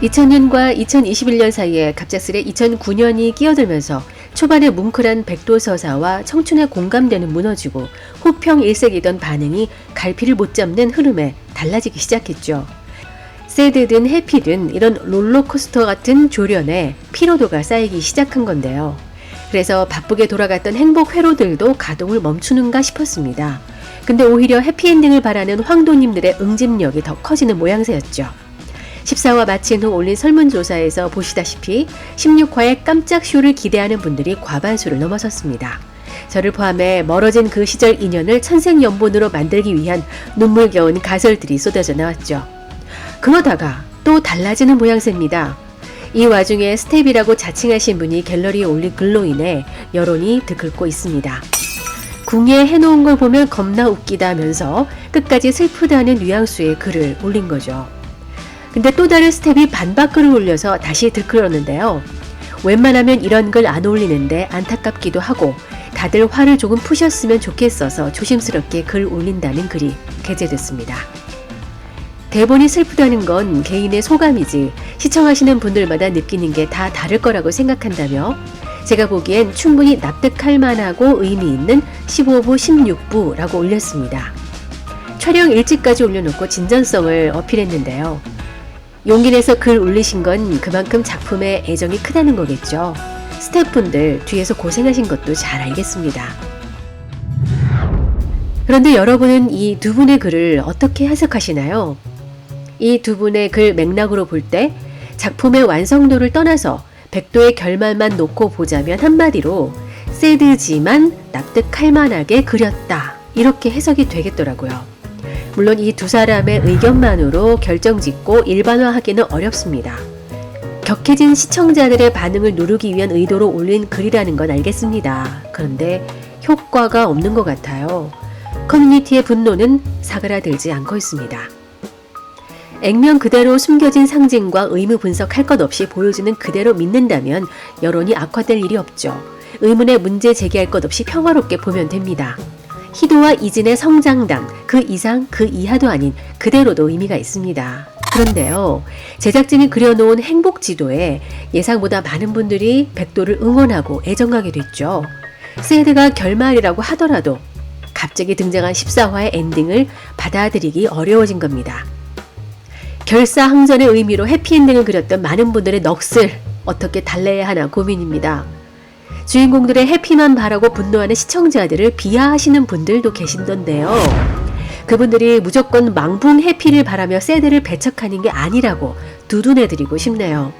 2000년과 2021년 사이에 갑작스레 2009년이 끼어들면서 초반에 뭉클한 백도서사와 청춘의 공감대는 무너지고 호평 일색이던 반응이 갈피를 못 잡는 흐름에 달라지기 시작했죠. 새드든 해피든 이런 롤러코스터 같은 조련에 피로도가 쌓이기 시작한 건데요. 그래서 바쁘게 돌아갔던 행복 회로들도 가동을 멈추는가 싶었습니다. 근데 오히려 해피엔딩을 바라는 황도님들의 응집력이 더 커지는 모양새였죠. 14화 마친 후 올린 설문조사에서 보시다시피 16화의 깜짝 쇼를 기대하는 분들이 과반수를 넘어섰습니다. 저를 포함해 멀어진 그 시절 인연을 천생연분으로 만들기 위한 눈물겨운 가설들이 쏟아져 나왔죠. 그러다가 또 달라지는 모양새입니다. 이 와중에 스텝이라고 자칭하신 분이 갤러리에 올린 글로 인해 여론이 들끓고 있습니다. 궁예 해놓은 걸 보면 겁나 웃기다면서 끝까지 슬프다는 뉘앙스의 글을 올린 거죠. 근데 또 다른 스텝이 반박글을 올려서 다시 들끓었는데요. 웬만하면 이런 글 안 올리는데 안타깝기도 하고 다들 화를 조금 푸셨으면 좋겠어서 조심스럽게 글 올린다는 글이 게재됐습니다. 대본이 슬프다는 건 개인의 소감이지 시청하시는 분들마다 느끼는 게 다 다를 거라고 생각한다며 제가 보기엔 충분히 납득할 만하고 의미 있는 15부, 16부라고 올렸습니다. 촬영 일찍까지 올려놓고 진전성을 어필했는데요. 용기 내서 글 올리신 건 그만큼 작품에 애정이 크다는 거겠죠. 스태프분들 뒤에서 고생하신 것도 잘 알겠습니다. 그런데 여러분은 이 두 분의 글을 어떻게 해석하시나요? 이 두 분의 글 맥락으로 볼 때 작품의 완성도를 떠나서 백도의 결말만 놓고 보자면 한마디로 새드지만 납득할 만하게 그렸다 이렇게 해석이 되겠더라고요. 물론 이 두 사람의 의견만으로 결정짓고 일반화하기는 어렵습니다. 격해진 시청자들의 반응을 누르기 위한 의도로 올린 글이라는 건 알겠습니다. 그런데 효과가 없는 것 같아요. 커뮤니티의 분노는 사그라들지 않고 있습니다. 액면 그대로 숨겨진 상징과 의무 분석할 것 없이 보여주는 그대로 믿는다면 여론이 악화될 일이 없죠. 의문에 문제 제기할 것 없이 평화롭게 보면 됩니다. 희도와 이진의 성장담, 그 이상 그 이하도 아닌 그대로도 의미가 있습니다. 그런데요, 제작진이 그려놓은 행복지도에 예상보다 많은 분들이 백도를 응원하고 애정하게 됐죠. 새드가 결말이라고 하더라도 갑자기 등장한 14화의 엔딩을 받아들이기 어려워진 겁니다. 결사항전의 의미로 해피엔딩을 그렸던 많은 분들의 넋을 어떻게 달래야 하나 고민입니다. 주인공들의 해피만 바라고 분노하는 시청자들을 비하하시는 분들도 계신던데요. 그분들이 무조건 망붕 해피를 바라며 새드를 배척하는 게 아니라고 두둔해드리고 싶네요.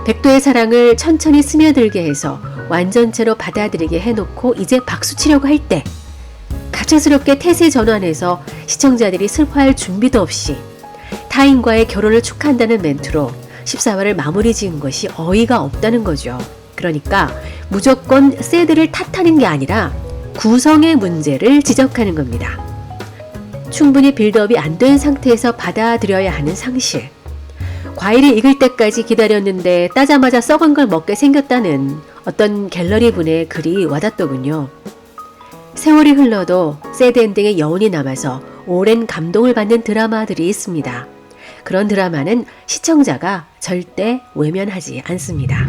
백도의 사랑을 천천히 스며들게 해서 완전체로 받아들이게 해놓고 이제 박수치려고 할 때 갑작스럽게 태세 전환해서 시청자들이 슬퍼할 준비도 없이 타인과의 결혼을 축하한다는 멘트로 14화를 마무리 지은 것이 어이가 없다는 거죠. 그러니까 무조건 새드를 탓하는 게 아니라 구성의 문제를 지적하는 겁니다. 충분히 빌드업이 안 된 상태에서 받아들여야 하는 상실. 과일이 익을 때까지 기다렸는데 따자마자 썩은 걸 먹게 생겼다는 어떤 갤러리 분의 글이 와닿더군요. 세월이 흘러도 새드 엔딩의 여운이 남아서 오랜 감동을 받는 드라마들이 있습니다. 그런 드라마는 시청자가 절대 외면하지 않습니다.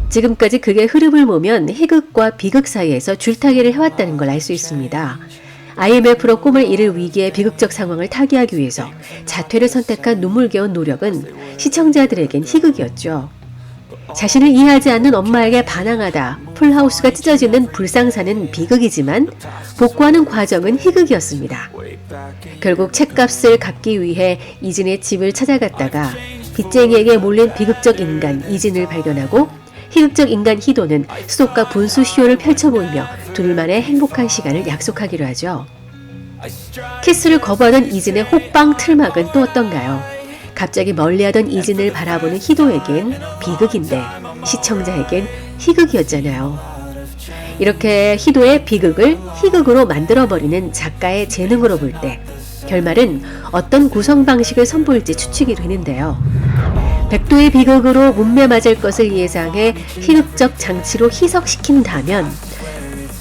지금까지 극의 흐름을 보면 희극과 비극 사이에서 줄타기를 해왔다는 걸 알 수 있습니다. IMF로 꿈을 이룰 위기의 비극적 상황을 타개하기 위해서 자퇴를 선택한 눈물겨운 노력은 시청자들에겐 희극이었죠. 자신을 이해하지 않는 엄마에게 반항하다 풀하우스가 찢어지는 불상사는 비극이지만 복구하는 과정은 희극이었습니다. 결국 책값을 갚기 위해 이진의 집을 찾아갔다가 빚쟁이에게 몰린 비극적 인간 이진을 발견하고 희극적 인간 희도는 수도가 분수 쇼를 펼쳐보이며 둘만의 행복한 시간을 약속하기로 하죠. 키스를 거부하던 이진의 호빵 틀막은 또 어떤가요? 갑자기 멀리하던 이진을 바라보는 희도에겐 비극인데 시청자에겐 희극이었잖아요. 이렇게 희도의 비극을 희극으로 만들어버리는 작가의 재능으로 볼 때 결말은 어떤 구성 방식을 선보일지 추측이 되는데요. 백도의 비극으로 문매 맞을 것을 예상해 희극적 장치로 희석시킨다면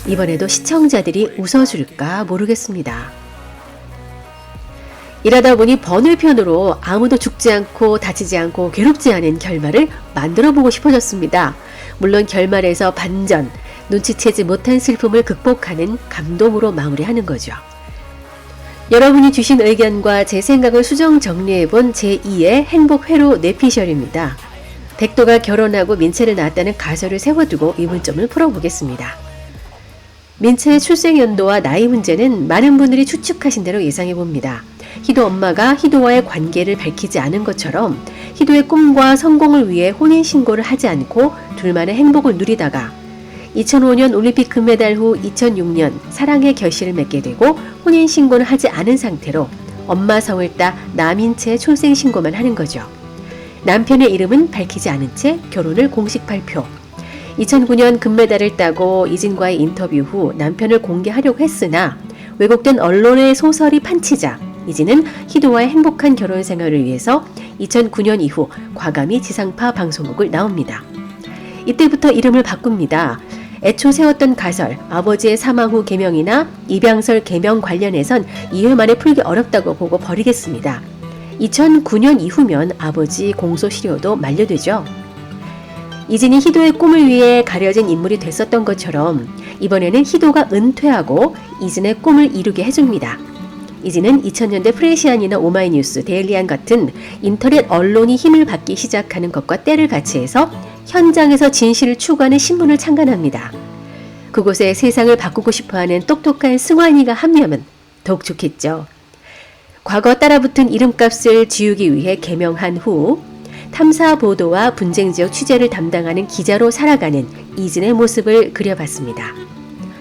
이번에도 시청자들이 웃어줄까 모르겠습니다. 이러다 보니 번외편으로 아무도 죽지 않고 다치지 않고 괴롭지 않은 결말을 만들어 보고 싶어졌습니다. 물론 결말에서 반전, 눈치채지 못한 슬픔을 극복하는 감동으로 마무리하는 거죠. 여러분이 주신 의견과 제 생각을 수정 정리해본 제2의 행복회로 뇌피셜입니다. 백도가 결혼하고 민채를 낳았다는 가설을 세워두고 이 문점을 풀어보겠습니다. 민채의 출생 연도와 나이 문제는 많은 분들이 추측하신 대로 예상해봅니다. 희도 엄마가 희도와의 관계를 밝히지 않은 것처럼 희도의 꿈과 성공을 위해 혼인신고를 하지 않고 둘만의 행복을 누리다가 2005년 올림픽 금메달 후 2006년 사랑의 결실을 맺게 되고 혼인신고를 하지 않은 상태로 엄마 성을 따 남인채 출생신고만 하는 거죠. 남편의 이름은 밝히지 않은 채 결혼을 공식 발표. 2009년 금메달을 따고 이진과의 인터뷰 후 남편을 공개하려고 했으나 왜곡된 언론의 소설이 판치자 이진은 희도와의 행복한 결혼 생활을 위해서 2009년 이후 과감히 지상파 방송국을 나옵니다. 이때부터 이름을 바꿉니다. 애초 세웠던 가설, 아버지의 사망 후 계명이나 입양설 계명 관련해선 2회 만에 풀기 어렵다고 보고 버리겠습니다. 2009년 이후면 아버지 공소시효도 만료되죠. 이진이 희도의 꿈을 위해 가려진 인물이 됐었던 것처럼 이번에는 희도가 은퇴하고 이진의 꿈을 이루게 해줍니다. 이진은 2000년대 프레시안이나 오마이뉴스, 데일리안 같은 인터넷 언론이 힘을 받기 시작하는 것과 때를 같이 해서 현장에서 진실을 추구하는 신문을 창간합니다. 그곳에 세상을 바꾸고 싶어하는 똑똑한 승환이가 합류하면 더욱 좋겠죠. 과거 따라붙은 이름값을 지우기 위해 개명한 후 탐사 보도와 분쟁 지역 취재를 담당하는 기자로 살아가는 이진의 모습을 그려봤습니다.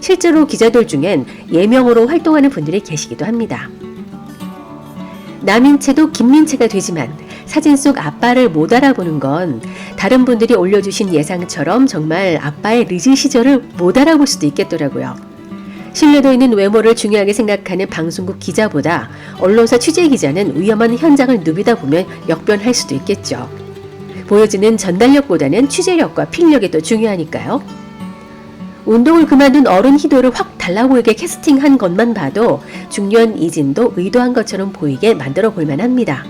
실제로 기자들 중엔 예명으로 활동하는 분들이 계시기도 합니다. 남인채도 김민채가 되지만 사진 속 아빠를 못 알아보는 건 다른 분들이 올려주신 예상처럼 정말 아빠의 늦은 시절을 못 알아볼 수도 있겠더라고요. 신뢰도 있는 외모를 중요하게 생각하는 방송국 기자보다 언론사 취재 기자는 위험한 현장을 누비다 보면 역변할 수도 있겠죠. 보여지는 전달력보다는 취재력과 필력이 더 중요하니까요. 운동을 그만둔 어른 희도를 확 달라 보이게 캐스팅한 것만 봐도 중년 이진도 의도한 것처럼 보이게 만들어 볼 만합니다.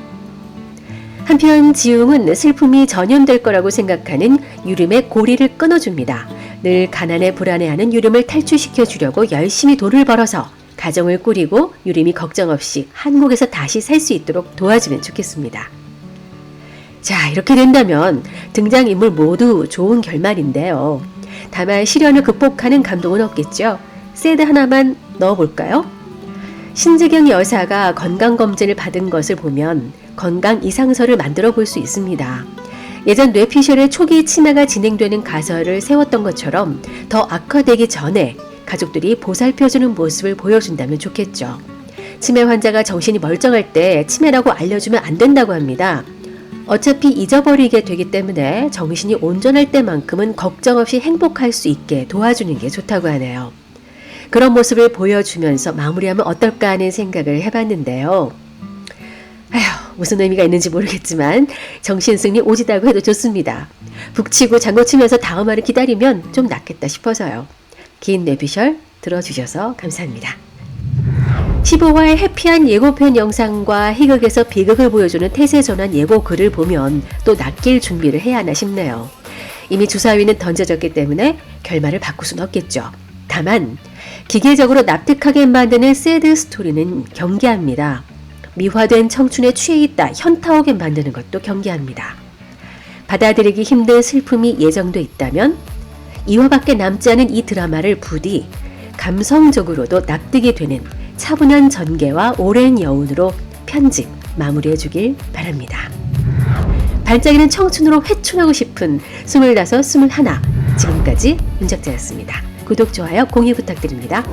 한편 지웅은 슬픔이 전염될 거라고 생각하는 유림의 고리를 끊어줍니다. 늘 가난에 불안해하는 유림을 탈출시켜 주려고 열심히 돈을 벌어서 가정을 꾸리고 유림이 걱정 없이 한국에서 다시 살 수 있도록 도와주면 좋겠습니다. 자, 이렇게 된다면 등장인물 모두 좋은 결말인데요. 다만 시련을 극복하는 감동은 없겠죠. 새드 하나만 넣어볼까요? 신재경 여사가 건강검진을 받은 것을 보면 건강 이상서를 만들어 볼 수 있습니다. 예전 뇌피셜의 초기 치매가 진행되는 가설을 세웠던 것처럼 더 악화되기 전에 가족들이 보살펴주는 모습을 보여준다면 좋겠죠. 치매 환자가 정신이 멀쩡할 때 치매라고 알려주면 안 된다고 합니다. 어차피 잊어버리게 되기 때문에 정신이 온전할 때만큼은 걱정 없이 행복할 수 있게 도와주는 게 좋다고 하네요. 그런 모습을 보여주면서 마무리하면 어떨까 하는 생각을 해봤는데요. 무슨 의미가 있는지 모르겠지만 정신승리 오지다고 해도 좋습니다. 북치고 장구치면서 다음 화를 기다리면 좀 낫겠다 싶어서요. 긴 뇌피셜 들어주셔서 감사합니다. 15화의 해피한 예고편 영상과 희극에서 비극을 보여주는 태세전환 예고글을 보면 또 낚일 준비를 해야 하나 싶네요. 이미 주사위는 던져졌기 때문에 결말을 바꿀 수는 없겠죠. 다만 기계적으로 납득하게 만드는 새드 스토리는 경계합니다. 미화된 청춘에 취해 있다 현타오게 만드는 것도 경계합니다. 받아들이기 힘든 슬픔이 예정돼 있다면 2화밖에 남지 않은 이 드라마를 부디 감성적으로도 납득이 되는 차분한 전개와 오랜 여운으로 편집 마무리해 주길 바랍니다. 반짝이는 청춘으로 회춘하고 싶은 25, 21 지금까지 윤작자였습니다. 구독, 좋아요, 공유 부탁드립니다.